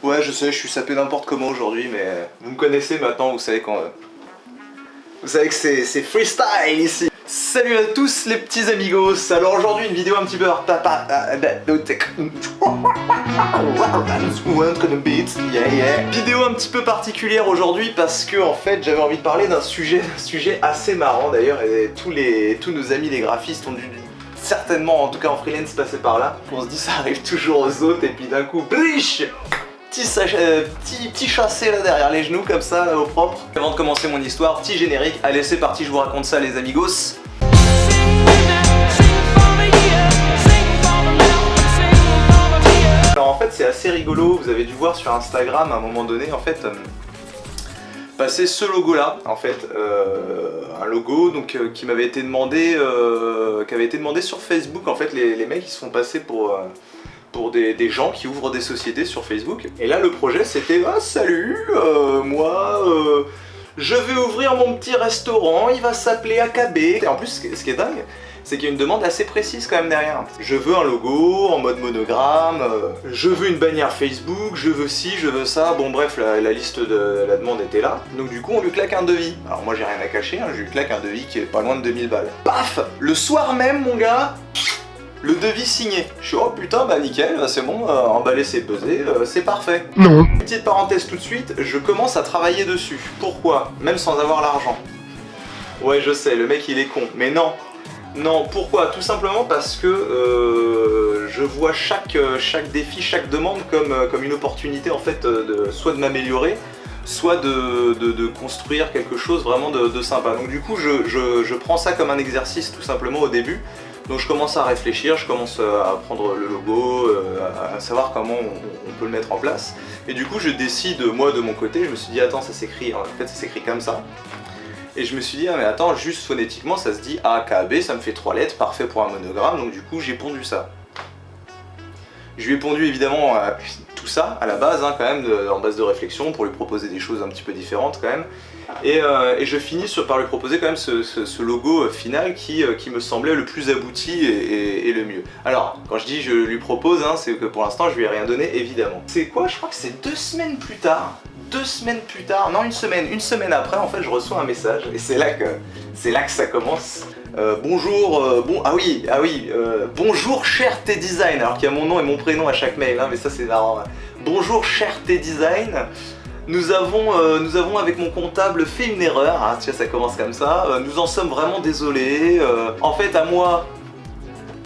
Ouais, je sais, je suis sapé n'importe comment aujourd'hui, mais vous me connaissez maintenant, vous savez quand... Vous savez que c'est freestyle ici. Salut à tous les petits amigos. Alors aujourd'hui une vidéo un petit peu vidéo un petit peu particulière aujourd'hui parce que en fait j'avais envie de parler d'un sujet assez marrant d'ailleurs, et tous nos amis les graphistes ont dû certainement, en tout cas en freelance, passer par là. On se dit ça arrive toujours aux autres et puis d'un coup, briche, petit chassé là derrière les genoux comme ça là, au propre. Avant de commencer mon histoire, petit générique. Allez c'est parti, je vous raconte ça les amigos. Alors en fait c'est assez rigolo, vous avez dû voir sur Instagram à un moment donné en fait passer ce logo là en fait, un logo donc qui m'avait été demandé, sur Facebook en fait. Les mecs ils se font passer pour des gens qui ouvrent des sociétés sur Facebook. Et là le projet c'était ah salut, moi je vais ouvrir mon petit restaurant, il va s'appeler AKB. Et en plus ce qui est dingue, c'est qu'il y a une demande assez précise quand même derrière. Je veux un logo en mode monogramme, je veux une bannière Facebook, je veux ci, je veux ça. Bon bref, la liste de la demande était là. Donc du coup on lui claque un devis. Alors moi j'ai rien à cacher, hein, je lui claque un devis qui est pas loin de 2000 balles. Paf! Le soir même mon gars, le devis signé. Je suis oh putain bah nickel, c'est bon, emballer c'est pesé, c'est parfait. Non. Petite parenthèse tout de suite, je commence à travailler dessus. Pourquoi? Même sans avoir l'argent. Ouais je sais, le mec il est con, mais non. Non, pourquoi? Tout simplement parce que je vois chaque défi, chaque demande comme une opportunité en fait soit de m'améliorer, soit de construire quelque chose vraiment de sympa. Donc du coup je prends ça comme un exercice tout simplement au début. Donc je commence à réfléchir, je commence à prendre le logo, à savoir comment on peut le mettre en place. Et du coup je décide, moi de mon côté, je me suis dit attends ça s'écrit, en fait ça s'écrit comme ça. Et je me suis dit ah mais attends, juste phonétiquement ça se dit AKB, ça me fait 3 lettres, parfait pour un monogramme, donc du coup j'ai pondu ça. Je lui ai pondu évidemment tout ça à la base hein, quand même, en base de réflexion, pour lui proposer des choses un petit peu différentes quand même. Et je finis par lui proposer quand même ce logo final qui me semblait le plus abouti et le mieux. Alors quand je dis je lui propose, hein, c'est que pour l'instant je lui ai rien donné évidemment. C'est quoi? Je crois que c'est 2 semaines plus tard. 2 semaines plus tard, non une semaine après en fait je reçois un message et c'est là que ça commence. Bonjour, bonjour cher T-Design, alors qu'il y a mon nom et mon prénom à chaque mail, hein, mais ça c'est marrant. Hein. Bonjour cher T-Design, nous avons avec mon comptable fait une erreur, hein, tiens ça commence comme ça, nous en sommes vraiment désolés. En fait à moi,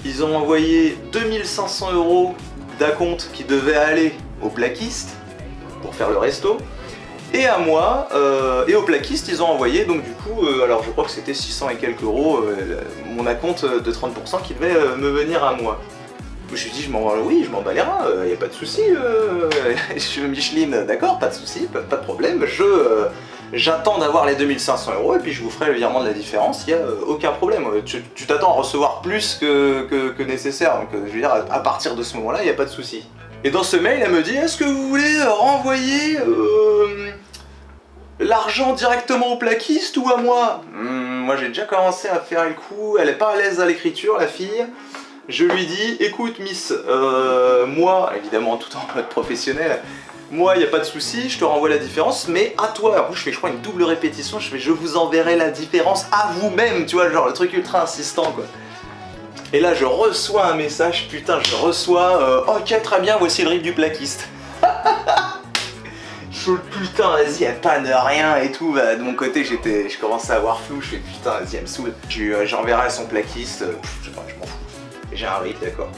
ils ont envoyé 2500 € d'acompte qui devait aller au plaquiste pour faire le resto. Et à moi, et au plaquiste, ils ont envoyé, donc du coup, alors je crois que c'était 600 et quelques euros, mon acompte de 30% qui devait me venir à moi. Je me suis dit, je m'en bats les reins, y a pas de souci, je Micheline, d'accord, pas de souci, pas de problème, j'attends d'avoir les 2500 € et puis je vous ferai le virement de la différence, y a aucun problème. Tu t'attends à recevoir plus que nécessaire, donc je veux dire, à partir de ce moment-là, y a pas de souci. Et dans ce mail, elle me dit, est-ce que vous voulez renvoyer l'argent directement au plaquiste ou à moi? Moi j'ai déjà commencé à faire le coup, elle est pas à l'aise à l'écriture la fille. Je lui dis, écoute miss, moi, évidemment tout en mode professionnel, moi il n'y a pas de souci, je te renvoie la différence, mais à toi. Alors je fais je crois une double répétition, je vous enverrai la différence à vous-même, tu vois, genre le truc ultra insistant quoi. Et là je reçois un message, putain je reçois ok très bien, voici le RIB du plaquiste. Je fais putain vas-y elle panne rien et tout, bah, de mon côté je commençais à avoir flou, je fais putain vas-y elle me saoule. J'enverrai à son plaquiste, je m'en fous. J'ai un RIB d'accord.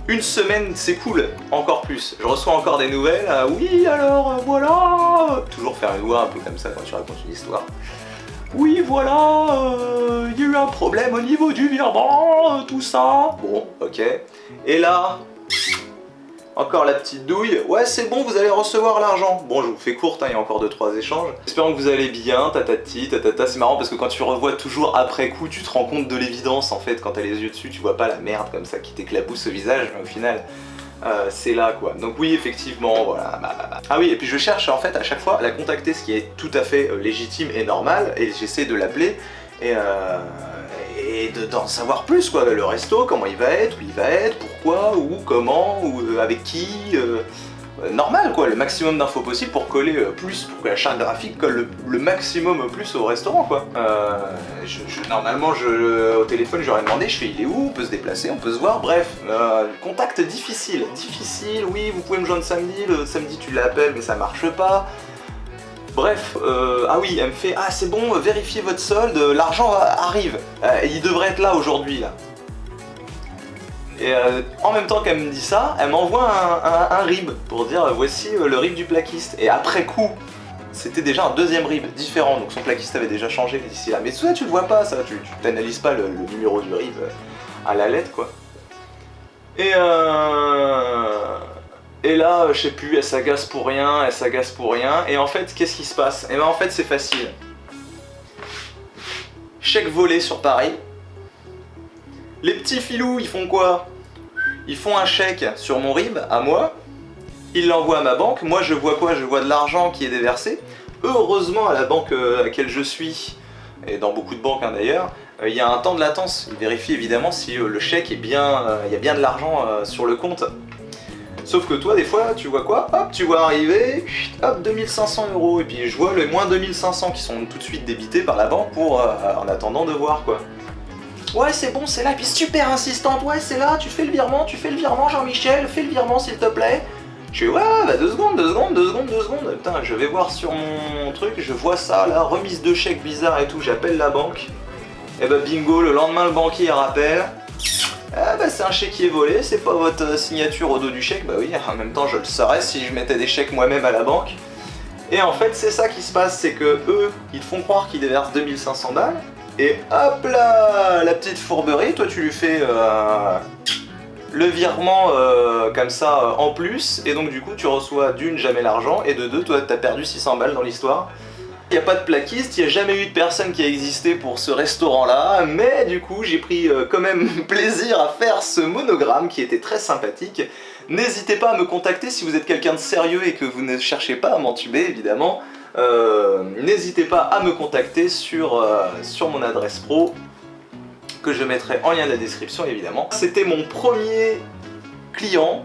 Une semaine c'est cool, encore plus. Je reçois encore des nouvelles, oui alors voilà. Toujours faire une voix un peu comme ça quand tu racontes une histoire. Oui voilà, il y a eu un problème au niveau du virement, tout ça. Bon, ok. Et là, encore la petite douille. Ouais c'est bon, vous allez recevoir l'argent. Bon je vous fais courte, hein, il y a encore 2-3 échanges. Espérons que vous allez bien, tatati, tatata. C'est marrant parce que quand tu revois toujours après coup, tu te rends compte de l'évidence en fait. Quand t'as les yeux dessus, tu vois pas la merde comme ça qui t'éclabousse au visage, mais au final... c'est là quoi. Donc oui effectivement voilà. Ah oui et puis je cherche en fait à chaque fois à la contacter, ce qui est tout à fait légitime et normal, et j'essaie de l'appeler et d'en savoir plus quoi. Le resto, comment il va être, où il va être, pourquoi, où, comment, ou avec qui, normal quoi, le maximum d'infos possible pour coller plus, pour que la charte graphique colle le maximum plus au restaurant quoi. Normalement au téléphone j'aurais demandé, je fais il est où, on peut se déplacer, on peut se voir, bref, contact difficile, oui vous pouvez me joindre samedi, le samedi tu l'appelles mais ça marche pas. Bref, ah oui, elle me fait ah c'est bon, vérifiez votre solde, l'argent arrive, il devrait être là aujourd'hui là. Et en même temps qu'elle me dit ça, elle m'envoie un RIB pour dire voici le RIB du plaquiste. Et après coup, c'était déjà un deuxième RIB différent, donc son plaquiste avait déjà changé d'ici là. Mais ça tu le vois pas, ça, tu t'analyses pas le numéro du RIB à la lettre quoi. Et là, je sais plus, elle s'agace pour rien, et en fait, qu'est-ce qui se passe? Et ben en fait c'est facile. Chèque volé sur Paris. Les petits filous, ils font quoi? Ils font un chèque sur mon RIB, à moi, ils l'envoient à ma banque, moi je vois quoi? Je vois de l'argent qui est déversé. Heureusement à la banque à laquelle je suis, et dans beaucoup de banques hein, d'ailleurs, il y a un temps de latence. Ils vérifient évidemment si le chèque est bien, il y a bien de l'argent sur le compte. Sauf que toi des fois tu vois quoi? Hop, tu vois arriver, hop 2500 €, et puis je vois les moins 2500 qui sont tout de suite débités par la banque pour en attendant de voir quoi. Ouais c'est bon, c'est là, et puis super insistante, ouais c'est là, tu fais le virement Jean-Michel, fais le virement s'il te plaît. Je fais ouais bah 2 secondes, putain je vais voir sur mon truc, je vois ça là, remise de chèque bizarre et tout, j'appelle la banque, et bah bingo, le lendemain le banquier rappelle, ah bah c'est un chèque qui est volé, c'est pas votre signature au dos du chèque, bah oui, en même temps je le saurais si je mettais des chèques moi-même à la banque. Et en fait c'est ça qui se passe, c'est que eux, ils te font croire qu'ils déversent 2500 balles, et hop là, la petite fourberie, toi tu lui fais le virement comme ça en plus, et donc du coup tu reçois d'une jamais l'argent, et de deux toi t'as perdu 600 balles dans l'histoire. Il n'y a pas de plaquiste, il n'y a jamais eu de personne qui a existé pour ce restaurant là, mais du coup j'ai pris quand même plaisir à faire ce monogramme qui était très sympathique. N'hésitez pas à me contacter si vous êtes quelqu'un de sérieux et que vous ne cherchez pas à m'entuber évidemment. N'hésitez pas à me contacter sur mon adresse pro que je mettrai en lien de la description évidemment. C'était mon premier client,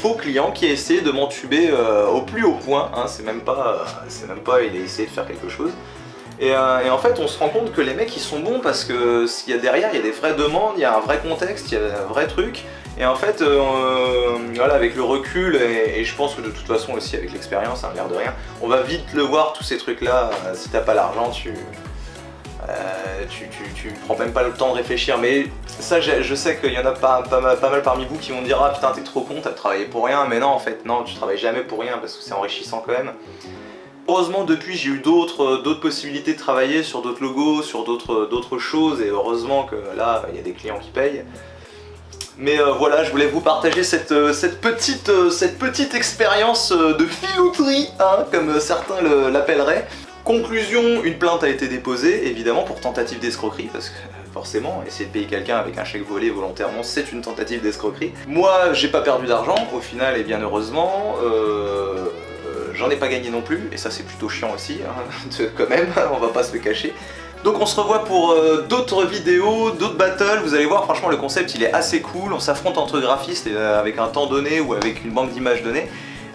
faux client qui a essayé de m'entuber au plus haut point, hein, c'est même pas il a essayé de faire quelque chose. Et en fait on se rend compte que les mecs ils sont bons parce que s'il y a derrière, il y a des vraies demandes, il y a un vrai contexte, il y a un vrai truc. Et en fait, voilà, avec le recul, et je pense que de toute façon aussi avec l'expérience, hein, l'air de rien, on va vite le voir tous ces trucs là, si t'as pas l'argent tu prends même pas le temps de réfléchir. Mais ça je sais qu'il y en a pas mal parmi vous qui vont me dire ah putain t'es trop con, t'as travaillé pour rien, mais non en fait non, tu travailles jamais pour rien parce que c'est enrichissant quand même. Heureusement depuis j'ai eu d'autres possibilités de travailler sur d'autres logos, sur d'autres choses, et heureusement que là il y a des clients qui payent. Mais voilà, je voulais vous partager cette petite expérience de filouterie, hein, comme certains l'appelleraient. Conclusion, une plainte a été déposée, évidemment, pour tentative d'escroquerie, parce que forcément, essayer de payer quelqu'un avec un chèque volé volontairement, c'est une tentative d'escroquerie. Moi, j'ai pas perdu d'argent, au final, et bien heureusement, j'en ai pas gagné non plus, et ça c'est plutôt chiant aussi, hein, quand même, on va pas se le cacher. Donc on se revoit pour d'autres vidéos, d'autres battles, vous allez voir franchement le concept il est assez cool, on s'affronte entre graphistes avec un temps donné ou avec une banque d'images donnée,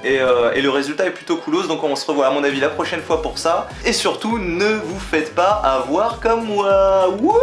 et le résultat est plutôt coolos, donc on se revoit à mon avis la prochaine fois pour ça, et surtout ne vous faites pas avoir comme moi. Wouh!